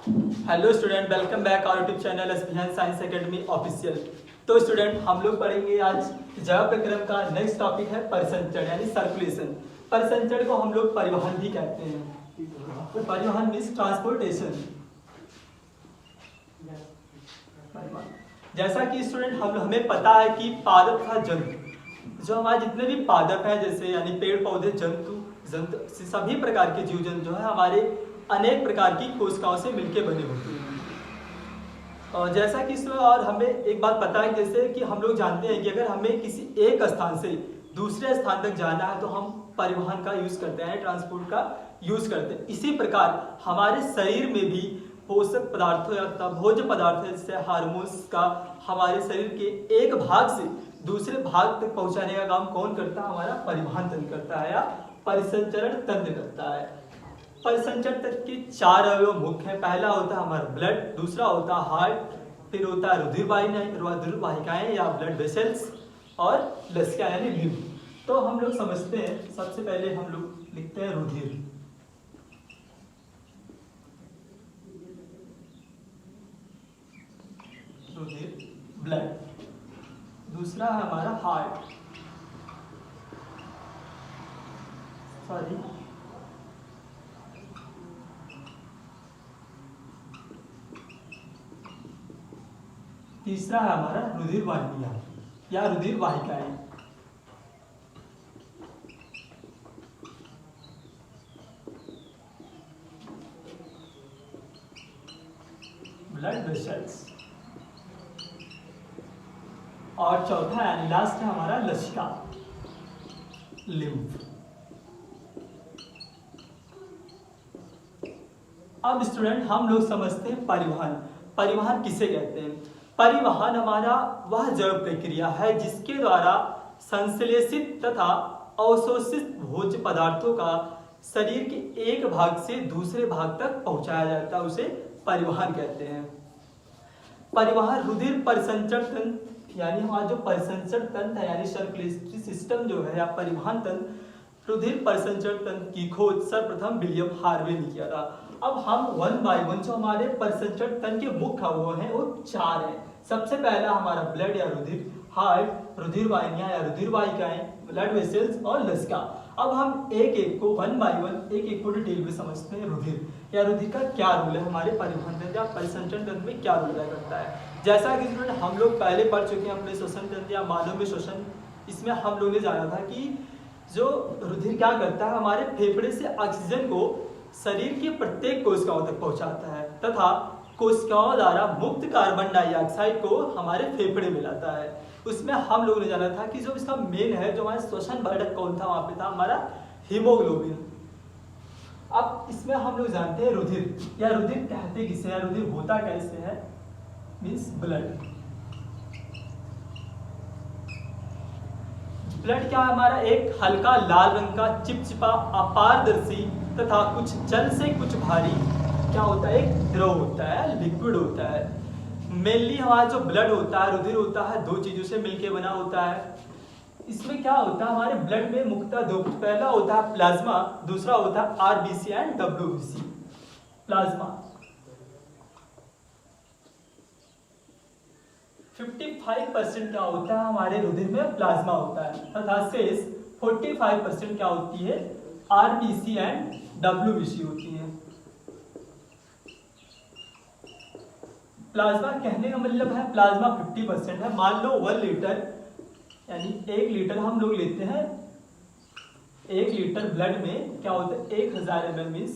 Hello student, welcome back our YouTube channel SPN science academy official. तो student, हम लोग पढ़ेंगे आज जैव प्रक्रम का नेक्स्ट टॉपिक है परिसंचरण यानी सर्कुलेशन। परिसंचरण को हम लोग परिवहन भी कहते हैं। परिवहन मीन्स ट्रांसपोर्टेशन। जैसा कि स्टूडेंट हमें पता है कि पादप तथा जंतु, जो हमारे जितने भी पादप हैं जैसे यानी पेड़ पौधे जंतु सभी प्रकार के जीव जंतु जो है हमारे अनेक प्रकार की कोशिकाओं से मिलकर बने होते हैं। और जैसा कि इसमें और हमें एक बात पता है जैसे कि हम लोग जानते हैं कि अगर हमें किसी एक स्थान से दूसरे स्थान तक जाना है तो हम परिवहन का यूज करते हैं, ट्रांसपोर्ट का यूज करते हैं। इसी प्रकार हमारे शरीर में भी पोषक पदार्थों या भोज्य पदार्थों जैसे हार्मोन्स का हमारे शरीर के एक भाग से दूसरे भाग तक पहुंचाने का काम कौन करता है? हमारा परिवहन तंत्र करता है या परिसंचरण तंत्र करता है। परिसंचरण तंत्र के चार अवयव मुख्य हैं। पहला होता है हमारा ब्लड, दूसरा होता है हार्ट, फिर होता है रुधिर वाहिकाएं या ब्लड वेसल्स और लसिका यानी लिम्फ। तो हम लोग समझते हैं, सबसे पहले हम लोग लिखते हैं रुधिर। ब्लड, दूसरा है हमारा हार्ट, तीसरा है हमारा रुधिर वाहिनियां या रुधिर वाहिकाएं। ब्लड वेसल्स और चौथा यानी लास्ट है हमारा लसिका लिम्फ। अब स्टूडेंट हम लोग समझते हैं परिवहन। परिवहन किसे कहते हैं? परिवहन हमारा वह जैव प्रक्रिया है जिसके द्वारा संश्लेषित तथा अवशोषित भोज्य पदार्थों का शरीर के एक भाग से दूसरे भाग तक पहुंचाया जाता है, उसे परिवहन कहते हैं। परिवहन रुधिर परिसंचरण तंत्र यानी हमारा जो परिसंचरण तंत्र है यानी सर्कुलेटरी सिस्टम जो है या परिवहन तंत्र, रुधिर परिसंचरण तंत्र की खोज सर्वप्रथम विलियम हार्वे ने किया था। अब हम वन बाय वन जो हमारे परिसंचरण तंत्र के मुख्य अवयव हैं वो चार हैं। सबसे पहला हमारा ब्लड या रुधिर, हार्ट, रुधिर वाहिनियां या रुधिर वाहिकाएं, ब्लड वेसल्स और लसिका। अब हम एक एक को वन बाय वन एक एक को डिटेल में समझते हैं। रुधिर या रुधिर का क्या रोल है हमारे परिवहन तंत्र या परिसंचरण तंत्र में, क्या रोल अदा करता है? जैसा कि स्टूडेंट हम लोग पहले पढ़ चुके हैं अपने श्वसन तंत्र या मानव में श्वसन, इसमें हम लोगों ने जाना था कि जो रुधिर क्या करता है, हमारे फेफड़े से ऑक्सीजन को शरीर की प्रत्येक कोशिकाओं तक पहुंचाता है तथा कोशिकाओं द्वारा मुक्त कार्बन डाइऑक्साइड को हमारे फेफड़े में लाता है। उसमें हम लोगों ने जाना था कि जो इसका मेन है, जो हमारा श्वसन वर्धक कौन था, वहां पे था हमारा हीमोग्लोबिन। अब इसमें हम लोग जानते हैं रुधिर या रुधिर कहते किसे है, रुधिर होता कैसे है, मीन्स ब्लड। ब्लड क्या हमारा एक हल्का लाल रंग का चिपचिपा अपारदर्शी तथा कुछ जल से कुछ भारी क्या होता है, एक द्रव होता है, लिक्विड होता है। मेनली हमारा जो ब्लड होता है, रुधिर होता है, दो चीजों से मिलकर बना होता है। इसमें क्या होता है, हमारे ब्लड में मुख्यतः दो, पहला होता है प्लाज्मा, दूसरा होता है आरबीसी एंड डब्ल्यूबीसी। प्लाज्मा 55% क्या होता है हमारे रुधिर में, प्लाज्मा होता है तथा शेष 45% क्या होती है, आरबीसी एंड डब्ल्यूबीसी होती है। प्लाज्मा कहने का मतलब है प्लाज्मा 50% है। मान लो 1 लीटर यानी 1 लीटर हम लोग लेते हैं, 1 लीटर ब्लड में क्या होता है 1000 ml, मीन्स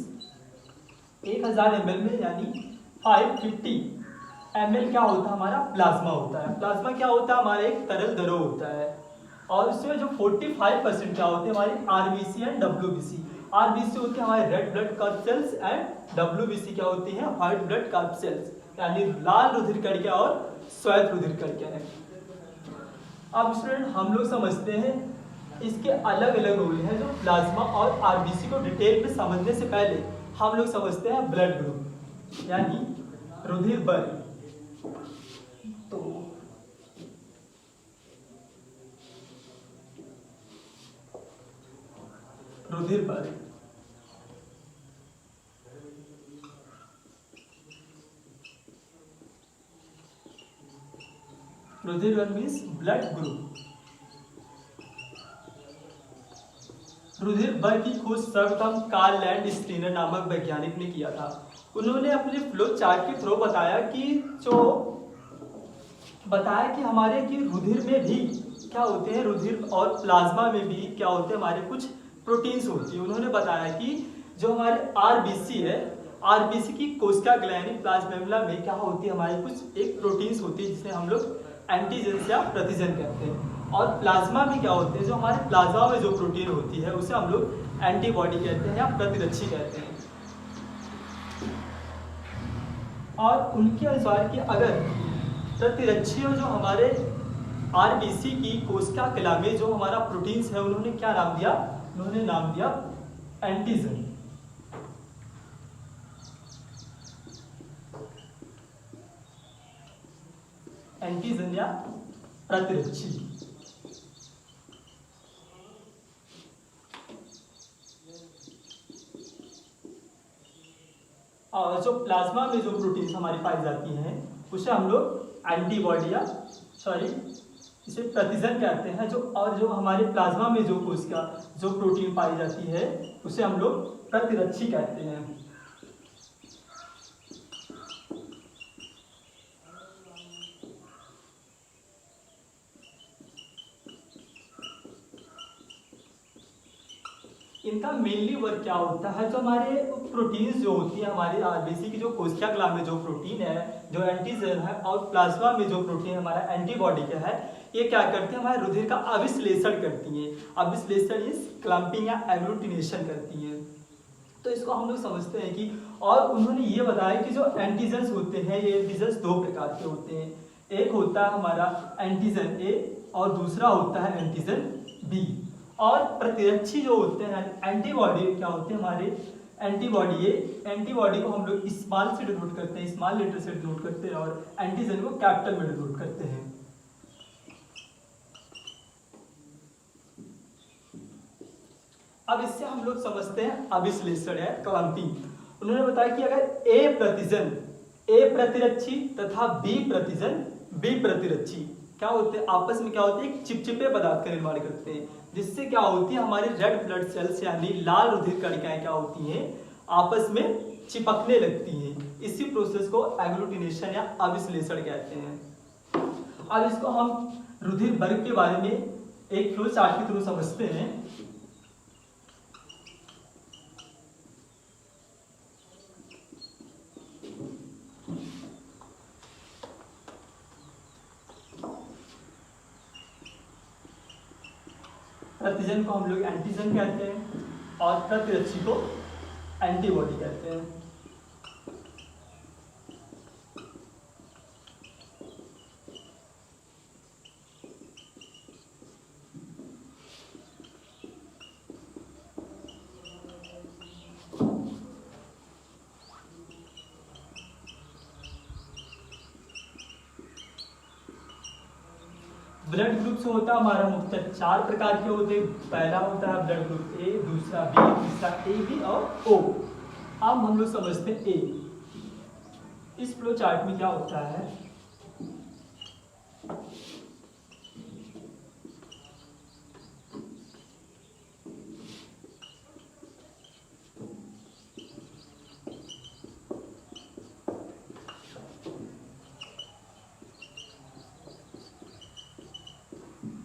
1000 ml में यानी 550 ml क्या होता है हमारा प्लाज्मा होता है। प्लाज्मा क्या होता है, हमारा एक तरल द्रव होता है। और इसमें जो 45% क्या होते हैं हमारे आरबीसी एंड डब्ल्यूबीसी। आरबीसी होते हैं हमारे red blood curve cells and WBC क्या होती है, व्हाइट ब्लड कर्व सेल्स यानी लाल रुधिर कणिका और श्वेत रुधिर कणिका है। अब स्टूडेंट हम लोग समझते हैं इसके अलग अलग रोल हैं। जो प्लाज्मा और आरबीसी को डिटेल में समझने से पहले हम लोग समझते हैं ब्लड ग्रुप यानी रुधिर वर्ग। तो रुधिर वर्ग रुधिर वर्ग मीन्स ब्लड ग्रुप। रुधिर वर्ग की खोज सर्वप्रथम कार्ल लैंडस्टीनर नामक वैज्ञानिक ने किया था। उन्होंने अपने फ्लो चार्ट के थ्रू बताया कि हमारे की रुधिर में भी क्या होते हैं, रुधिर और प्लाज्मा में भी क्या होते हैं, हमारे कुछ प्रोटीन्स होती है। उन्होंने बताया कि जो हमारे आरबीसी है, आरबीसी की कोशिका ग्लैंड प्लाज्मेला में क्या होती है, हमारे कुछ एक प्रोटीन्स होती है जिसे हम लोग एंटीजन या प्रतिजन कहते हैं। और प्लाज्मा में क्या होते हैं, जो हमारे प्लाज्मा में जो प्रोटीन होती है उसे हम लोग एंटीबॉडी कहते हैं या प्रतिरक्षी कहते हैं। और उनके अनुसार कि अगर प्रतिरक्षी जो हमारे आरबीसी की कोशिका कला में जो हमारा प्रोटीन्स है, उन्होंने क्या नाम दिया, उन्होंने नाम दिया एंटीजन। एंटीजन या प्रतिरक्षी। और जो प्लाज्मा में जो प्रोटीन्स हमारी पाई जाती हैं उसे हम लोग एंटीबॉडी या इसे प्रतिजन कहते हैं। जो हमारे प्लाज्मा में जो कोशिका जो प्रोटीन पाई जाती है उसे हम लोग प्रतिरक्षी कहते हैं। इनका मेनली वर्क क्या होता है, जो हमारे प्रोटीन्स जो होती है, हमारे आरबीसी की जो कोशिका कला में जो प्रोटीन है, जो एंटीजन है, और प्लाज्मा में जो प्रोटीन हमारा एंटीबॉडी का है, ये क्या करते हैं, हमारे रुधिर का अविश्लेषण करती हैं। अविश्लेषण इस क्लम्पिंग या एग्लूटिनेशन करती हैं। तो इसको हम लोग समझते हैं कि, और उन्होंने ये बताया कि जो एंटीजन्स होते हैं, ये एंटीजन्स दो प्रकार के होते हैं। एक होता है हमारा एंटीजन ए और दूसरा होता है एंटीजन बी। और प्रतिरक्षी जो होते हैं एंटीबॉडी क्या होते हैं, हमारे एंटीबॉडी को हम लोग स्मॉल से डिनोट करते हैं, स्मॉल लेटर से डिनोट करते हैं, और एंटीजन को कैपिटल में डिनोट करते हैं। अब इससे हम लोग समझते हैं अविश्लेषण है क्लम्पिंग। उन्होंने बताया कि अगर ए प्रतिरक्षी तथा बी प्रतिरक्षी क्या होते हैं, आपस में क्या होते हैं, एक चिपचिपे पदार्थ का निर्माण करते हैं, जिससे क्या होती है, हमारे रेड ब्लड सेल्स यानी लाल रुधिर कणिकाएं क्या होती हैं, आपस में चिपकने लगती हैं। इसी प्रोसेस को एग्लूटिनेशन या अविश्लेषण कहते हैं। अब इसको हम रुधिर वर्ग के बारे में एक फ्लो चार्ट के थ्रू समझते हैं। प्रतिजन को हम लोग एंटीजन कहते हैं और प्रतिरक्षी को एंटीबॉडी कहते हैं। ब्लड ग्रुप से होता है हमारा मुख्यतः 4 प्रकार के होते हैं। पहला होता है ब्लड ग्रुप ए, दूसरा बी, तीसरा ए बी और ओ। अब हम लोग समझते हैं ए। इस फ्लो चार्ट में क्या होता है,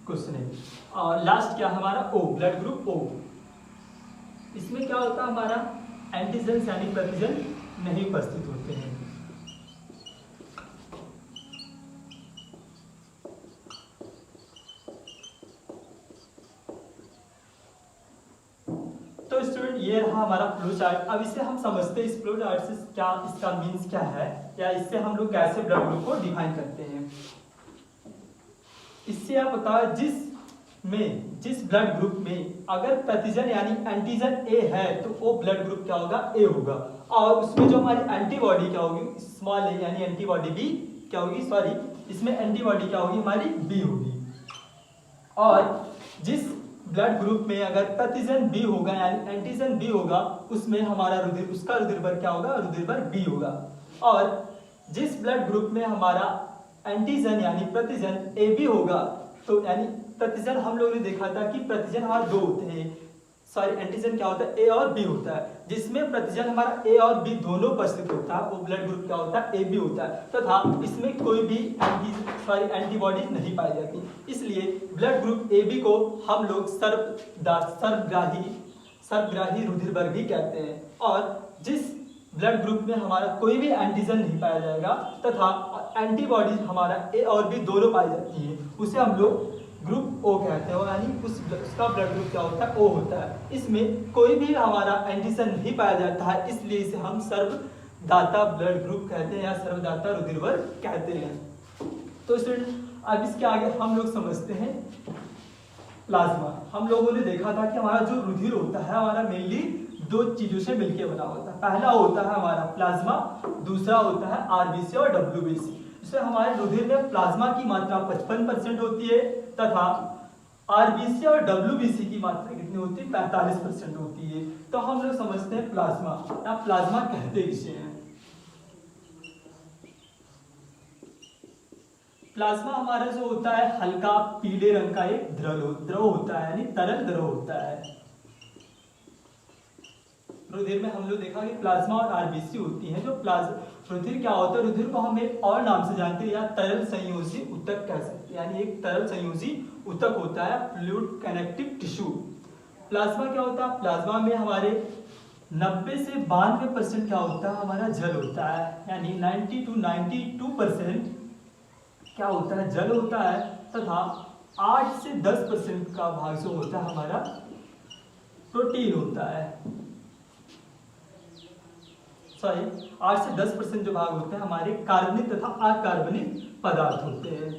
क्वेश्चन है, और लास्ट क्या हमारा ओ, ब्लड ग्रुप ओ। इसमें क्या होता है, हमारा एंटीजन यानी प्रतिजन नहीं उपस्थित होते हैं। तो स्टूडेंट ये रहा हमारा फ्लो चार्ट। अब इसे हम समझते हैं इस फ्लो चार्ट से क्या इसका मीन्स क्या है, या इससे हम लोग कैसे ब्लड ग्रुप को डिफाइन करते हैं। इससे आप बताओ जिस ब्लड ग्रुप में अगर प्रतिजन यानी एंटीजन ए है तो वो ब्लड ग्रुप क्या होगा, ए होगा। और उसमें जो हमारी एंटीबॉडी क्या होगी, स्मॉल ए यानी एंटीबॉडी बी क्या होगी, सॉरी इसमें एंटीबॉडी क्या होगी, हमारी बी होगी। और जिस ब्लड ग्रुप में अगर प्रतिजन बी होगा यानी एंटीजन बी होगा, उसमें हमारा उसका रुधिर भर क्या होगा, रुधिर भर बी होगा। और जिस ब्लड ग्रुप में हमारा एंटीजन यानी प्रतिजन ए बी होगा, तो यानी प्रतिजन हम लोगों ने देखा था कि प्रतिजन हमारे दो होते हैं, सॉरी एंटीजन क्या होता है, ए और बी होता है, जिसमें प्रतिजन हमारा ए और बी दोनों उपस्थित होता है, वो ब्लड ग्रुप क्या होता है, ए बी होता है, तथा इसमें कोई भी एंटीबॉडीज नहीं पाई जाती। इसलिए ब्लड ग्रुप ए बी को हम लोग सर्वग्राही रुधिर वर्ग भी कहते हैं। और जिस ब्लड ग्रुप में हमारा कोई भी एंटीजन नहीं पाया जाएगा तथा एंटीबॉडीज हमारा ए और बी दोनों पाई जाती है, उसे हम लोग ग्रुप ओ कहते हैं, यानी उसका ब्लड ग्रुप क्या होता है, ओ होता है। इसमें कोई भी हमारा एंटीजन नहीं पाया जाता है, इसलिए इसे हम सर्वदाता ब्लड ग्रुप कहते हैं या सर्वदाता रुधिर वर्ग कहते हैं। तो स्टूडेंट अब इसके आगे हम लोग समझते हैं प्लाज्मा। हम लोगों ने देखा था कि हमारा जो रुधिर होता है हमारा मेनली दो चीजों से मिलकर बना होता है। पहला होता है हमारा प्लाज्मा, दूसरा होता है आरबीसी और डब्ल्यूबीसी। इसमें हमारे रुधिर में प्लाज्मा की मात्रा 55% होती है तथा आरबीसी और डब्ल्यूबीसी की मात्रा कितनी होती है, 45% होती है। तो हम लोग समझते हैं प्लाज्मा या प्लाज्मा कहते किसे हैं। प्लाज्मा हमारा जो होता है हल्का पीले रंग का एक द्रव होता है, यानी तरल द्रव होता है। रुधिर में हम लोग देखा कि प्लाज्मा और आरबीसी होती हैं। जो रुधिर क्या होता है, रुधिर को हम एक और नाम से जानते हैं या तरल संयोजी ऊतक कह सकते हैं, यानी एक तरल संयोजी ऊतक होता है, फ्लूइड कनेक्टिव टिश्यू। प्लाज्मा क्या होता है, प्लाज्मा में हमारे 90 से 92% क्या होता है, हमारा जल होता है, यानी 90 to 92% क्या होता है, जल होता है तथा 8 से 10% का भाग जो होता है हमारा प्रोटीन होता है। 8 से 10% जो भाग होते हैं हमारे कार्बनिक तथा अकार्बनिक पदार्थ होते हैं।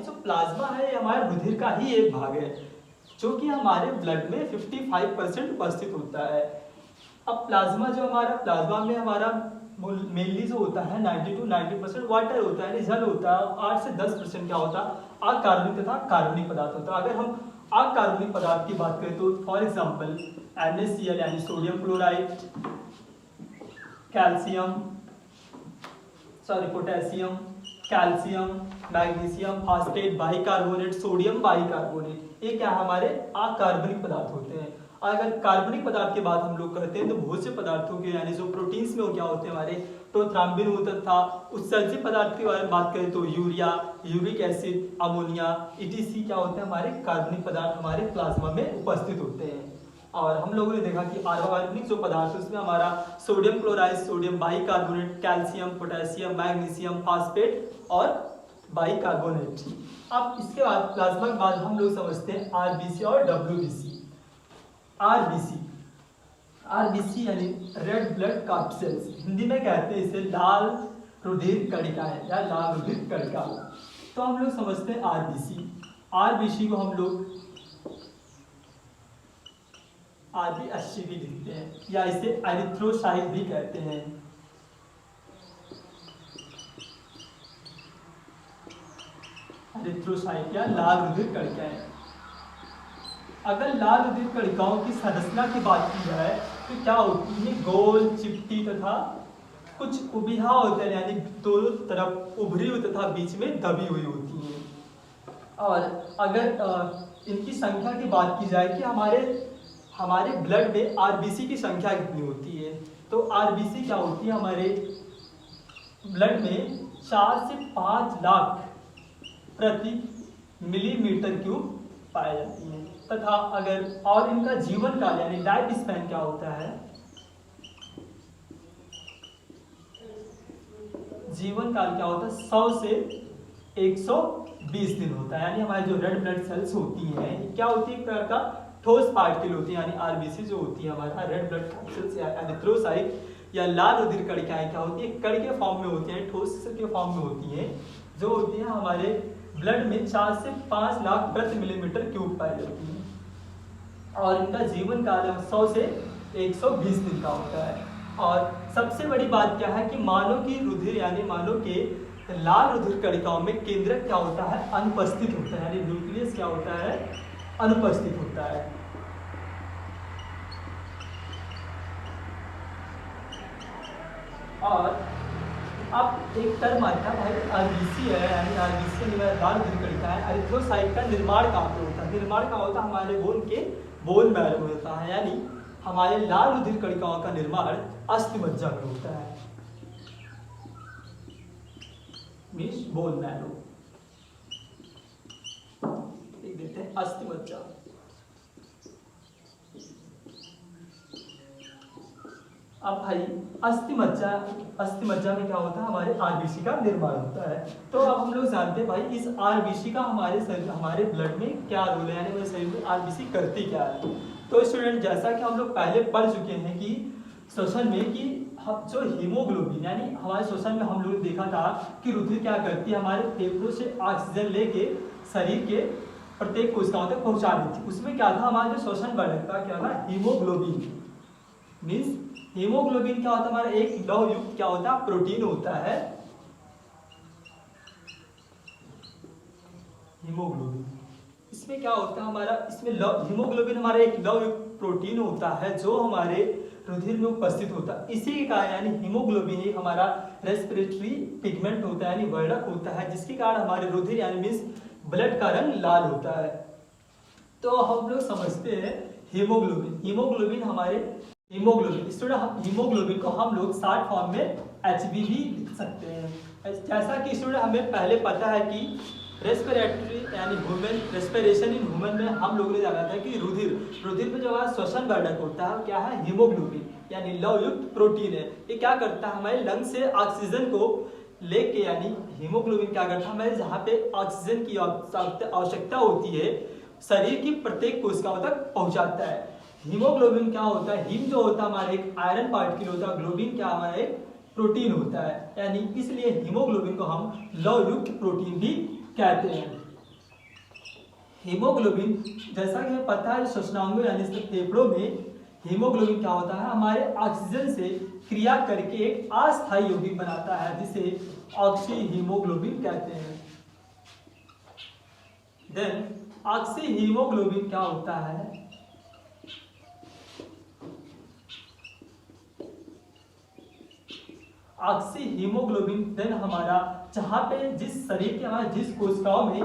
जो प्लाज्मा है ये हमारे रुधिर का ही एक भाग है, जो कि हमारे ब्लड में 55% उपस्थित होता है। अब प्लाज्मा जो हमारा प्लाज्मा में हमारा मेनली जो होता है 90 to 90% वाटर होता है, जल होता है। 8 से 10% क्या होता है, अकार्बनिक तथा कार्बनिक पदार्थ होता है। अगर हम अकार्बनिक पदार्थ की बात करें तो फॉर एग्जांपल NaCl यानी sodium chloride, potassium, calcium, magnesium, phosphate, bicarbonate, sodium bicarbonate, ये क्या हमारे अकार्बनिक पदार्थ होते हैं। अगर कार्बनिक पदार्थ की बात हम लोग करते हैं तो बहुत से पदार्थों के यानी जो प्रोटीन्स में वो क्या होते हैं हमारे प्रोथ्राम्बिन होता था। उत्सर्जित पदार्थ की बारे में बात करें तो urea, uric acid, ammonia ETC क्या होते हैं हमारे कार्बनिक पदार्थ हमारे प्लाज्मा में उपस्थित होते हैं। और हम लोगों ने देखा कि अकार्बनिक जो पदार्थ है उसमें हमारा sodium chloride, sodium bicarbonate, calcium, potassium, magnesium, phosphate और बाइकार्बोनेट। अब इसके बाद प्लाज्मा के बाद हम लोग समझते हैं आरबीसी और डब्ल्यूबीसी। आरबीसी यानी रेड ब्लड कार्पसेल्स, हिंदी में कहते हैं इसे लाल रुधिर कणिकाएं या लाल रुधिर कणिका। तो हम लोग समझते हैं आरबीसी को हम लोग RB80 भी लिखते हैं या इसे एरिथ्रोसाइट भी कहते हैं। एरिथ्रोसाइट या लाल रुधिर कणिकाएं। अगर लाल रुधिर कणिकाओं की संरचना की बात की जाए तो क्या होती है, गोल, चिपटी तथा कुछ उबिहा होते हैं, यानी दोनों तरफ उभरी हुई तथा बीच में दबी हुई होती है। और अगर इनकी संख्या की बात की जाए कि हमारे ब्लड में आरबीसी की संख्या कितनी होती है, तो आरबीसी क्या होती है, हमारे ब्लड में 4 से 5 लाख प्रति मिलीमीटर क्यूब पाई जाती है। तथा अगर और इनका जीवन काल यानी लाइफ स्पैन क्या होता है, जीवन काल क्या होता है 100 से 120 दिन होता है। यानी हमारे जो रेड ब्लड सेल्स होती हैं क्या होती है, एक प्रकार का ठोस पार्टिकल होती है, यानी आरबीसी जो होती है हमारा रेड ब्लड सेल्स या एरिथ्रोसाइट या लाल रुधिर कणिकाएं क्या होती है, कण के फॉर्म में होती है, ठोस के फॉर्म में होती है, जो होती है हमारे ब्लड में 4 से 5 लाख प्रति मिलीमीटर क्यूब पाई जाती है। और इनका जीवन काल 100 से 120 दिन का होता है। और सबसे बड़ी बात क्या है कि मानव की रुधिर यानी मानव के लाल रुधिर कणिकाओं में केंद्रक क्या होता है, अनुपस्थित होता है, यानी न्यूक्लियस क्या होता है, अनुपस्थित होता है। और अब एक टर्म आता है भाई आरबीसी है, यानी आरबीसी लाल रुधिर कणिका है। एरिथ्रोसाइट का निर्माण कहाँ पे होता है, निर्माण कहाँ होता है, हमारे बोन मैरो में होता है, यानी हमारे लाल रुधिर कणिकाओं का निर्माण अस्थिमज्जा में होता है, मीन्स बोन मैरो, लिख देते हैं अस्थिमज्जा। अब भाई अस्थिमज्जा में क्या होता है, हमारे आरबीसी का निर्माण होता है। तो अब हम लोग जानते हैं भाई इस आरबीसी का हमारे ब्लड में क्या रोल है, यानी हमारे शरीर में आरबीसी करती क्या है। तो स्टूडेंट जैसा कि हम लोग पहले पढ़ चुके हैं कि श्वसन में कि हम जो हीमोग्लोबिन, यानी हमारे श्वसन में हम लोग ने देखा था कि रुधिर क्या करती है, हमारे फेफड़ों से ऑक्सीजन लेके शरीर के प्रत्येक कोशिकाओं तक पहुंचा देती है। उसमें क्या था, हमारा जो श्वसन बढ़ता था क्या था, हीमोग्लोबिन। मीन्स हीमोग्लोबिन क्या होता है, हमारा एक लौह युक्त क्या होता है, प्रोटीन होता है, हीमोग्लोबिन। इसमें क्या होता है हमारा, इसमें हीमोग्लोबिन हमारा एक लौह युक्त प्रोटीन होता है जो हमारे रुधिर में उपस्थित होता है। इसी के कारण यानी हीमोग्लोबिन एक हमारा रेस्पिरेटरी पिगमेंट होता है, यानी वर्णक होता है, जिसके कारण हमारे रुधिर यानी मीन्स ब्लड का रंग लाल होता है। तो हम लोग समझते हैं हीमोग्लोबिन हमारे हीमोग्लोबिन को हम लोग शॉर्ट फॉर्म में HB भी लिख सकते हैं। जैसा कि स्टूडेंट हमें पहले पता है कि रेस्पिरेटरी यानी रेस्पिरेशन इन ह्यूमन में हम लोगों ने जाना था कि रुधिर में जो हमारा श्वसन वर्धक होता है क्या है, हीमोग्लोबिन यानी लौह युक्त प्रोटीन है। ये क्या करता है, हमारे लंग से ऑक्सीजन को लेके, यानी हीमोग्लोबिन क्या करता है, हमारे जहाँ पे ऑक्सीजन की आवश्यकता होती है शरीर की प्रत्येक कोशिकाओं तक पहुंचाता है। हीमोग्लोबिन क्या होता है, हीम जो होता है हमारे एक आयरन पार्टिकल होता है, ग्लोबिन क्या हमारा एक प्रोटीन होता है, यानी इसलिए हीमोग्लोबिन को हम लौह युक्त प्रोटीन भी कहते हैं। हीमोग्लोबिन जैसा कि हमें पता है श्वसनांगों यानी फेफड़ों में हीमोग्लोबिन क्या होता है, हमारे ऑक्सीजन से क्रिया करके एक अस्थायी यौगिक बनाता है जिसे ऑक्सी हीमोग्लोबिन कहते हैं। देन ऑक्सी हीमोग्लोबिन क्या होता है, ऑक्सी हीमोग्लोबिन देन हमारा जहाँ पे जिस शरीर के हमारे जिस कोशिकाओं में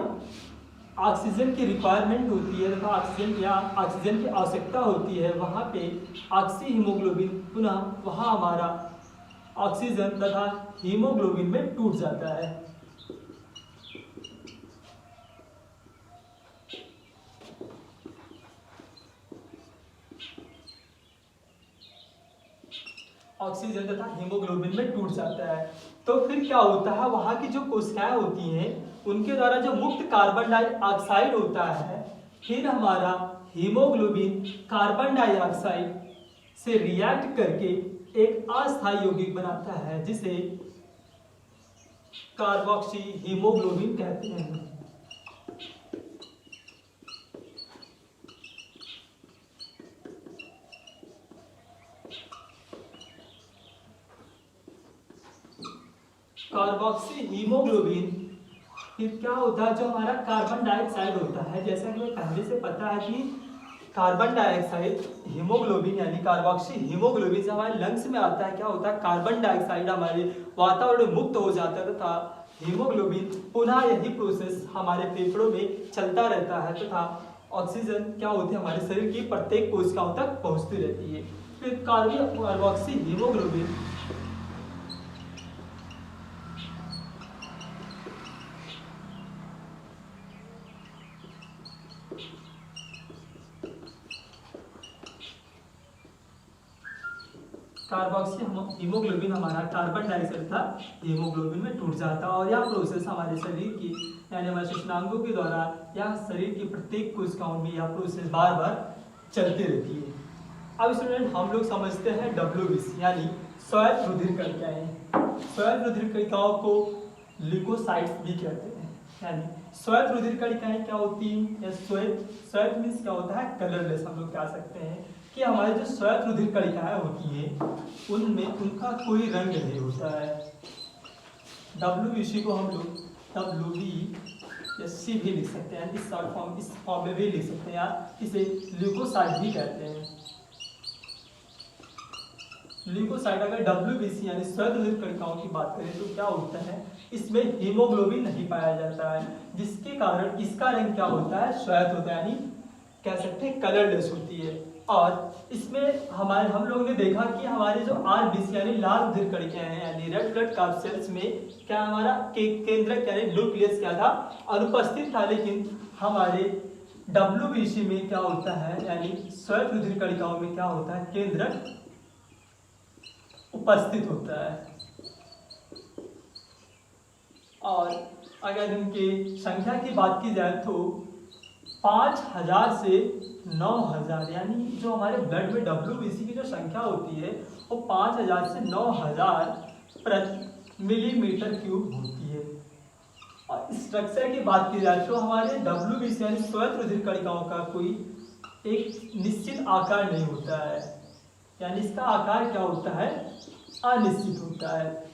ऑक्सीजन की रिक्वायरमेंट होती है तथा ऑक्सीजन की आवश्यकता होती है, वहाँ पे ऑक्सी हीमोग्लोबिन पुनः वहाँ हमारा ऑक्सीजन तथा हीमोग्लोबिन में टूट जाता है। ऑक्सीजन तथा हीमोग्लोबिन में टूट जाता है। तो फिर क्या होता है, वहाँ की जो कोशिकाएं होती हैं उनके द्वारा जो मुक्त कार्बन डाइऑक्साइड होता है, फिर हमारा हीमोग्लोबिन कार्बन डाइऑक्साइड से रिएक्ट करके एक अस्थायी यौगिक बनाता है जिसे कार्बोक्सी हीमोग्लोबिन कहते हैं। कार्बोक्सी हीमोग्लोबिन फिर क्या होता है, जो हमारा कार्बन डाइऑक्साइड होता है, जैसा कि हमें पहले से पता है कि कार्बन डाइऑक्साइड हीमोग्लोबिन यानी कार्बोक्सी हीमोग्लोबिन से हमारे लंग्स में आता है, क्या होता है कार्बन डाइऑक्साइड हमारे वातावरण मुक्त हो जाता है तथा हीमोग्लोबिन पुनः यही प्रोसेस हमारे फेफड़ों में चलता रहता है तथा ऑक्सीजन क्या होती है हमारे शरीर की प्रत्येक कोशिकाओं तक पहुंचती रहती है। फिर कार्बोक्सी हीमोग्लोबिन कार्बोक्सी हीमोग्लोबिन हमारा कार्बन डाइऑक्साइड था हीमोग्लोबिन में टूट जाता है और यह प्रोसेस हमारे शरीर की यानी हमारे श्वसनांगों के द्वारा या शरीर की प्रत्येक कोशिकाओं में यह प्रोसेस बार बार चलती रहती है। अब स्टूडेंट हम लोग समझते हैं WBC यानी स्वायत्त रुधिर कणिकाएं। स्वायत्त रुधिर कणिकाओं को ल्यूकोसाइट्स भी कहते हैं। यानी स्वायत्त रुधिर कणिकाएं क्या होती है, स्वायत्त मीन्स क्या होता है कलरलेस, हम लोग कह सकते हैं कि हमारे जो स्वायत्त रुधिर कणिकाएं होती हैं उनमें उनका कोई रंग नहीं होता है। WBC को हम लोग WBC भी लिख सकते हैं, इस शॉर्ट फॉर्म, इस फॉर्म में भी लिख सकते हैं यार, इसे ल्यूकोसाइट भी कहते हैं। ल्यूकोसाइट अगर WBC यानी श्वेत रुधिर कणिकाओं की बात करें तो क्या होता है, इसमें हीमोग्लोबिन नहीं पाया जाता है, जिसके कारण इसका रंग क्या होता है, श्वेत होता है, यानी कह सकते हैं कलरलेस होती है। और इसमें हम लोगों ने देखा कि हमारे जो RBC यानी लाल रुधिर कणिकाएं हैं, यानी रेड ब्लड कार्ड सेल्स में क्या हमारा केंद्रक यानी न्यूक्लियस क्या था, अनुपस्थित था, लेकिन हमारे WBC में क्या होता है, यानी श्वेत रुधिर कणिकाओं में क्या होता है, केंद्रक उपस्थित होता है। और अगर इनकी संख्या की बात की जाए तो 5000 से 9000, यानी जो हमारे ब्लड में WBC की जो संख्या होती है वो 5000 से 9000 प्रति मिलीमीटर क्यूब होती है। और स्ट्रक्चर की बात की जाए तो हमारे WBC यानी श्वेत रुधिर कणिकाओं का कोई एक निश्चित आकार नहीं होता है, यानी इसका आकार क्या होता है, अनिश्चित होता है।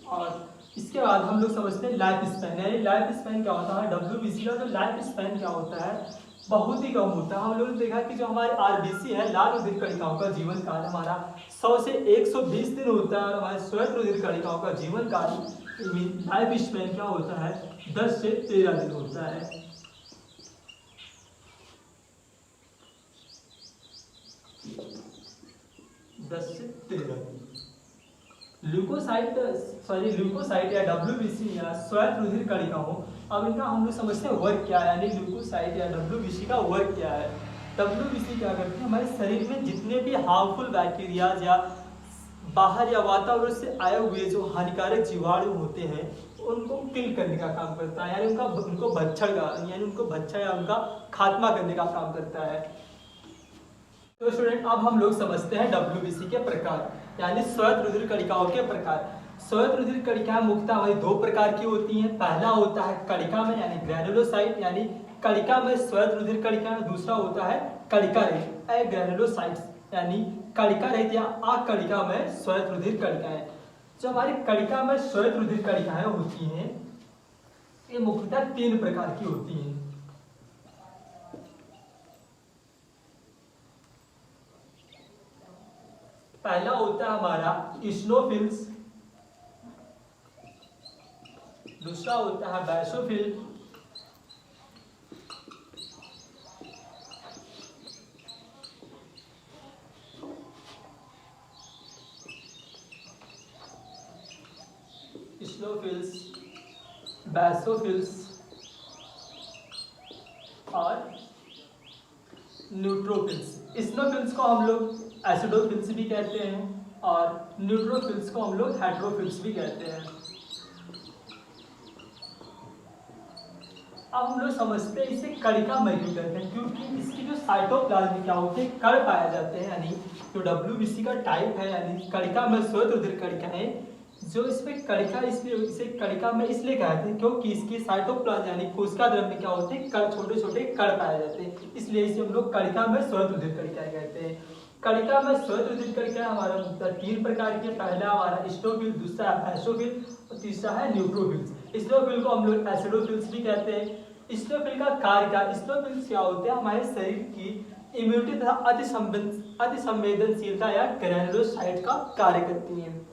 और इसके बाद हम लोग समझते हैं लाइफ स्पैन, यानी लाइफ स्पैन क्या होता है, WBC का जो लाइफ स्पैन क्या होता है, बहुत ही कम होता है। हम लोगों ने देखा कि जो हमारे RBC है, लाल रुधिर कणिकाओं का जीवन काल हमारा 100 से 120 दिन होता है, और हमारे श्वेत रुधिर कणिकाओं का जीवन काल लाइफ स्पैन क्या होता है, 10 से 13 दिन होता है। ल्यूकोसाइट या WBC या श्वेत रुधिर कणिकाओं, अब इनका हम लोग समझते हैं वर्क क्या है, यानी ल्यूकोसाइट या WBC का वर्क क्या है। WBC क्या करती है, हमारे शरीर में जितने भी हार्मफुल बैक्टीरियाज या बाहर या वातावरण से आए हुए जो हानिकारक जीवाणु होते हैं उनको किल करने का काम करता है, यानी उनको भक्षण या उनका खात्मा करने का काम करता है। तो स्टूडेंट अब हम लोग समझते हैं WBC के प्रकार, यानी श्वेत रुधिर कणिकाओं के प्रकार। श्वेत रुधिर कणिकाएं मुख्यतः हमारी दो प्रकार की होती हैं। पहला होता है कणिका में यानी ग्रैनुलोसाइट, यानी कणिका में श्वेत रुधिर कणिकाएं। दूसरा होता है कणिका रहित एग्रैनुलोसाइट्स, यानी कणिका रहित या अकणिका में श्वेत रुधिर कणिकाएं। जो हमारी कणिका में श्वेत रुधिर कणिकाएं होती हैं ये मुख्यतः तीन प्रकार की होती हैं। पहला होता है हमारा इस्नोफिल्स, दूसरा होता है बैसोफिल, इस्नोफिल्स, बैसोफिल्स और न्यूट्रोफिल्स। इस्नोफिल्स को हम लोग एसिडोफिल्स भी कहते हैं और न्यूट्रोफिल्स को हम लोग हेट्रोफिल्स भी कहते हैं। अब हम लोग समझते हैं इसे कणिका में क्यों कहते हैं, क्योंकि इसकी जो साइटोप्लाज्म में क्या होते हैं, कण पाए जाते हैं, यानी जो WBC का टाइप है यानी कणिका में श्वेत रुधिर कणिकाएं, जो इसमें कणिका इसलिए इसे कणिका में इसलिए कहते हैं क्योंकि इसकी साइटोप्लाज्म यानी कोशिका द्रव्य में क्या होते हैं, कण, छोटे छोटे कण पाए जाते हैं, इसलिए इसे हम लोग कणिका में श्वेत रुधिर कणिकाएं कहते हैं। कणिका में श्वेत रुधिर कणिकाएं हमारा मुख्यतः तीन प्रकार की, पहला हमारा इस्नोफिल, दूसरा है बैसोफिल और तीसरा है न्यूट्रोफिल्स। इस्नोफिल को हम लोग एसिडोफिल्स भी कहते हैं। इस्नोफिल का कार्य क्या, इस्नोफिल्स क्या होते हैं, हमारे शरीर की इम्यूनिटी तथा अति संवेदनशीलता या ग्रैनुलोसाइट का कार्य करती हैं।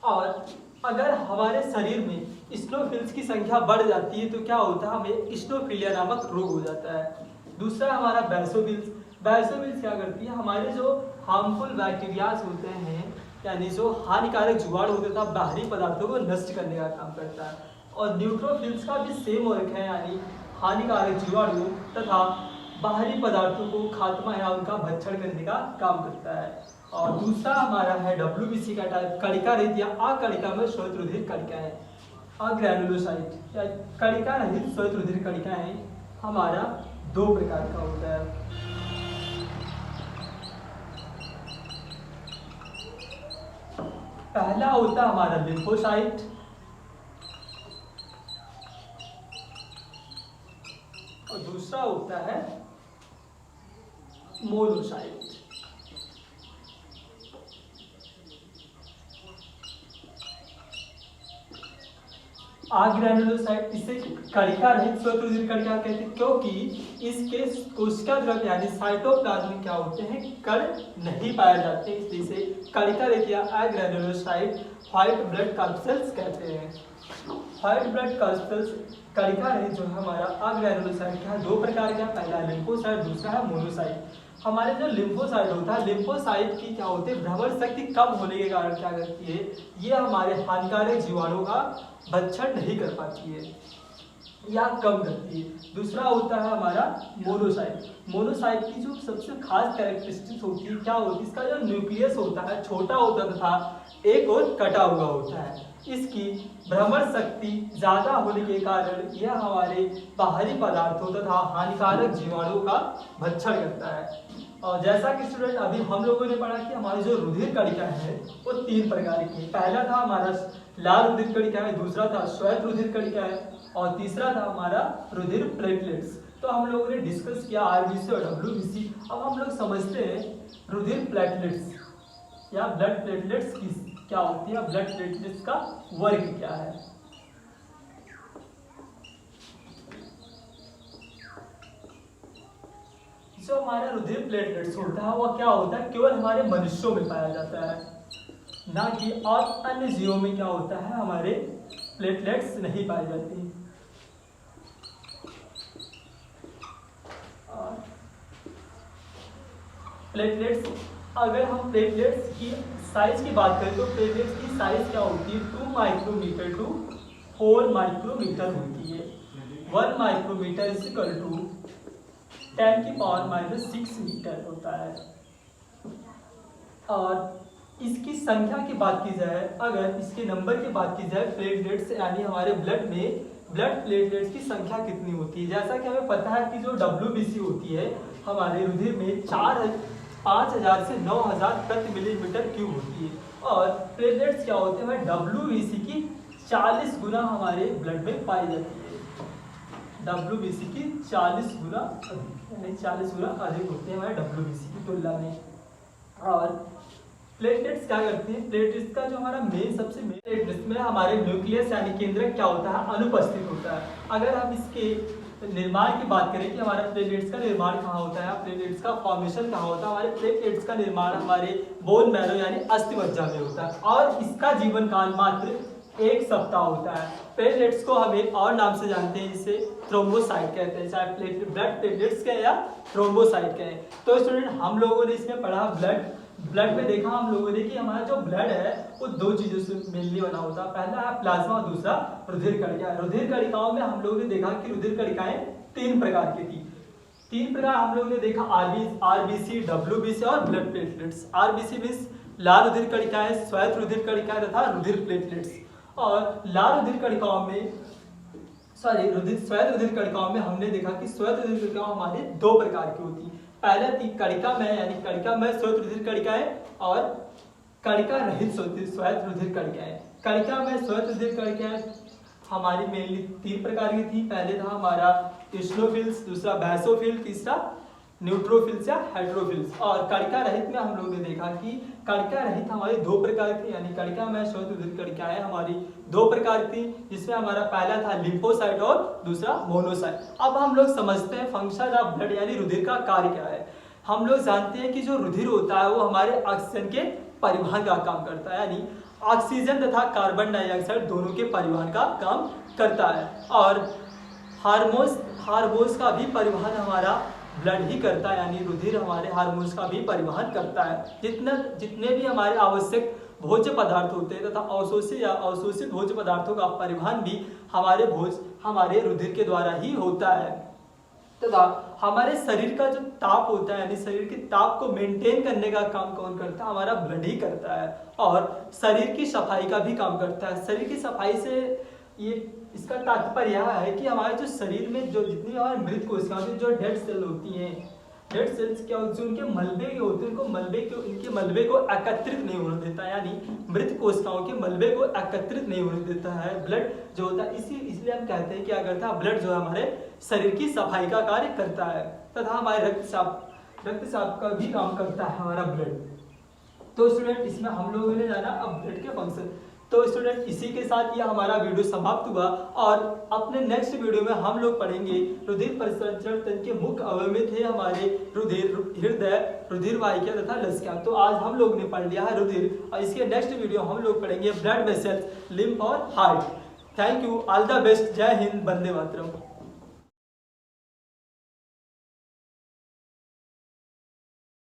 और अगर हमारे शरीर में इस्नोफिल्स की संख्या बढ़ जाती है तो क्या होता है, हमें इस्नोफिलिया नामक रोग हो जाता है। दूसरा हमारा बैसोफिल्स, बैसोफिल्स क्या करती है, हमारे जो हार्मफुल बैक्टीरियाज होते हैं यानी जो हानिकारक जीवाणु होते हैं बाहरी पदार्थों को नष्ट करने का काम करता है। और न्यूट्रोफिल्स का भी सेम वर्क है, यानी हानिकारक जीवाणु तथा बाहरी पदार्थों को खात्मा या उनका भक्षण करने का काम करता है। और दूसरा हमारा है WBC का टाइप कणिका रहित या अकणिका में श्वेत रुधिर कणिकाएं, अग्रैनुलोसाइट या कणिका रहित श्वेत रुधिर कणिकाएं हमारा दो प्रकार का होता है। पहला होता है हमारा लिम्फोसाइट और दूसरा होता है मोनोसाइट। आग्रेनुलोसाइट इसे कणिका रहित श्वेत रुधिर कणिका कहते हैं, क्योंकि इसके कोशिका द्रव्य यानी साइटोप्लाज्म में क्या होते हैं, कण नहीं पाए जाते, इसलिए इसे कणिका रहित या आग्रेनुलोसाइट व्हाइट ब्लड कॉर्पसेल्स कहते हैं। व्हाइट ब्लड कॉर्पसेल्स कणिका रहित जो है हमारा आग्रेनुलोसाइट क्या है, दो प्रकार का, पहला लिम्फोसाइट, दूसरा है मोनोसाइट। हमारे जो लिम्फोसाइट होता है, लिम्फोसाइट की क्या होती है, भ्रमण शक्ति कम होने के कारण क्या करती है, ये हमारे हानिकारक जीवाणुओं का भक्षण नहीं कर पाती है या कम करती है। दूसरा होता है हमारा मोनोसाइट। मोनोसाइट की जो सबसे खास कैरेक्टरिस्टिक्स होती है, क्या होती है, इसका जो न्यूक्लियस होता है छोटा होता तथा एक और कटा हुआ होता है। इसकी भ्रमण शक्ति ज्यादा होने के कारण यह हमारे बाहरी पदार्थों तथा हानिकारक जीवाणुओं का भक्षण करता है। और जैसा कि स्टूडेंट अभी हम लोगों ने पढ़ा कि हमारी जो रुधिर कणिका है वो तीन प्रकार की है। पहला था हमारा लाल रुधिर कणिका है, दूसरा था श्वेत रुधिर कणिका है और तीसरा था हमारा रुधिर प्लेटलेट्स। तो हम लोगों ने डिस्कस किया आरबीसी और डब्ल्यूबीसी। अब हम लोग समझते हैं रुधिर प्लेटलेट्स या ब्लड प्लेटलेट्स की क्या होती है, ब्लड प्लेटलेट्स का वर्ग क्या है। जो हमारा रुधिर प्लेटलेट्स होता है वो क्या होता है, केवल हमारे मनुष्यों में पाया जाता है, ना कि और अन्य जीवों में क्या होता है, हमारे प्लेटलेट्स नहीं पाई जाती। प्लेटलेट्स, अगर हम प्लेटलेट्स की साइज की बात करें तो प्लेटलेट्स की साइज क्या होती है, 2 माइक्रोमीटर टू 4 माइक्रोमीटर होती है। 1 माइक्रोमीटर इज इक्वल टू 10 की पावर -6 मीटर होता है। और इसकी संख्या की बात की जाए, अगर इसके नंबर की बात की जाए, प्लेटलेट्स यानी हमारे ब्लड में ब्लड प्लेटलेट्स की संख्या कितनी होती है। जैसा कि हमें पता है कि जो डब्ल्यूबीसी होती है हमारे रुधिर में 5000 से 9000 प्रति मिलीमीटर क्यूब होती है, और प्लेटलेट्स क्या होते हैं, डब्ल्यूबीसी की 40 गुना हमारे ब्लड में पाई जाती है। डब्ल्यूबीसी की 40 गुना यानी 40 गुना अधिक होते हैं हमारे डब्ल्यूबीसी की तुलना में। और प्लेटलेट्स क्या करती हैं, प्लेटलेट्स का जो हमारा मेन सबसे मेन प्लेटलेट्स में हमारे न्यूक्लियस यानी केंद्रक क्या होता है, अनुपस्थित होता है। अगर हम इसके निर्माण की बात करें कि हमारा प्लेटलेट्स का निर्माण कहाँ होता है, प्लेटलेट्स का फॉर्मेशन कहाँ होता है, हमारे प्लेटलेट्स का निर्माण हमारे बोन मैरो यानी अस्थि मज्जा में होता है, और इसका जीवन काल मात्र 1 सप्ताह होता है। प्लेटलेट्स को हम एक और नाम से जानते हैं, जिसे थ्रोम्बोसाइट कहते हैं, चाहे ब्लड प्लेटलेट्स कहें या थ्रोम्बोसाइट कहें। तो स्टूडेंट हम लोगों ने इसमें पढ़ा ब्लड में देखा हम लोगों ने कि हमारा जो ब्लड है वो दो चीजों से मेनली बना होता है, पहला है प्लाज्मा और दूसरा रुधिर कणिका। रुधिर कणिकाओं में हम लोगों ने देखा कि रुधिर कणिकाएं 3 प्रकार की थी। 3 प्रकार हम लोगों ने देखा, आरबीसी, डब्ल्यूबीसी और ब्लड प्लेटलेट्स। आरबीसी मींस लाल रुधिर कणिकाएं, श्वेत रुधिर कणिकाएं तथा रुधिर प्लेटलेट्स। और लाल रुधिर कणिकाओं में श्वेत रुधिर कणिकाओं में हमने देखा कि श्वेत रुधिर कणिकाएं हमारे 2 प्रकार की होती है। पहला थी कणिकामय यानी कणिकामय श्वेत रुधिर कणिकाएं और कणिका रहित श्वेत रुधिर कणिकाएं। कणिकामय श्वेत रुधिर कणिकाएं हमारी मेनली 3 प्रकार की थी। पहले था हमारा इस्नोफिल्स, दूसरा बैसोफिल, तीसरा न्यूट्रोफिल्स या हेट्रोफिल्स। और कणिका रहित में हम लोगों ने देखा कि कणिका रहित हमारी 2 प्रकार की यानी कणिकामय श्वेत रुधिर कणिकाएं हमारी 2 प्रकार थी, जिसमें हमारा पहला था लिम्फोसाइट और दूसरा मोनोसाइट। अब हम लोग समझते हैं फंक्शन ऑफ ब्लड यानी रुधिर का कार्य क्या है। हम लोग जानते हैं कि जो रुधिर होता है वो हमारे ऑक्सीजन के परिवहन का काम करता है, यानी ऑक्सीजन तथा कार्बन डाइऑक्साइड दोनों के परिवहन का काम करता है। और हार्मोन्स का भी परिवहन हमारा ब्लड ही करता है, यानी रुधिर हमारे हार्मोन्स का भी परिवहन करता है। जितने भी हमारे आवश्यक भोज्य पदार्थ होते हैं तथा अवशोषित या अवशोषित भोज्य पदार्थों का परिवहन भी हमारे रुधिर के द्वारा ही होता है। तथा हमारे शरीर का जो ताप होता है यानी शरीर के ताप को मेंटेन करने का काम कौन करता है, हमारा ब्लड ही करता है। और शरीर की सफाई का भी काम करता है। शरीर की सफाई से ये इसका तात्पर्य यह है कि हमारे जो शरीर में जो जितनी हमारे मृत कोशिकाएं जो डेड सेल होती हैं, डेड सेल्स क्या होती है, उनके मलबे के होते हैं, इनके मलबे को एकत्रित नहीं होने देता, यानी मृत कोशिकाओं के मलबे को एकत्रित नहीं होने देता है ब्लड जो होता है। इसलिए हम कहते हैं क्या करता है, ब्लड जो है हमारे शरीर की सफाई का कार्य करता है तथा हमारे रक्तचाप का भी काम करता है हमारा ब्लड। तो स्टूडेंट इसमें हम लोगों ने जाना अब ब्लड के फंक्शन। तो स्टूडेंट इसी के साथ यह हमारा वीडियो समाप्त हुआ और अपने नेक्स्ट वीडियो में हम लोग पढ़ेंगे रुधिर परिसंचरण तंत्र के मुख्य अवयव में थे हमारे रुधिर, हृदय, रुधिर वाहिका तथा लसिका। तो आज हम लोग ने पढ़ लिया है रुधिर और इसके नेक्स्ट वीडियो हम लोग पढ़ेंगे ब्लड वेसल्स, लिम्फ और heart. Thank you, all the best, जय हिंद, वंदे मातरम।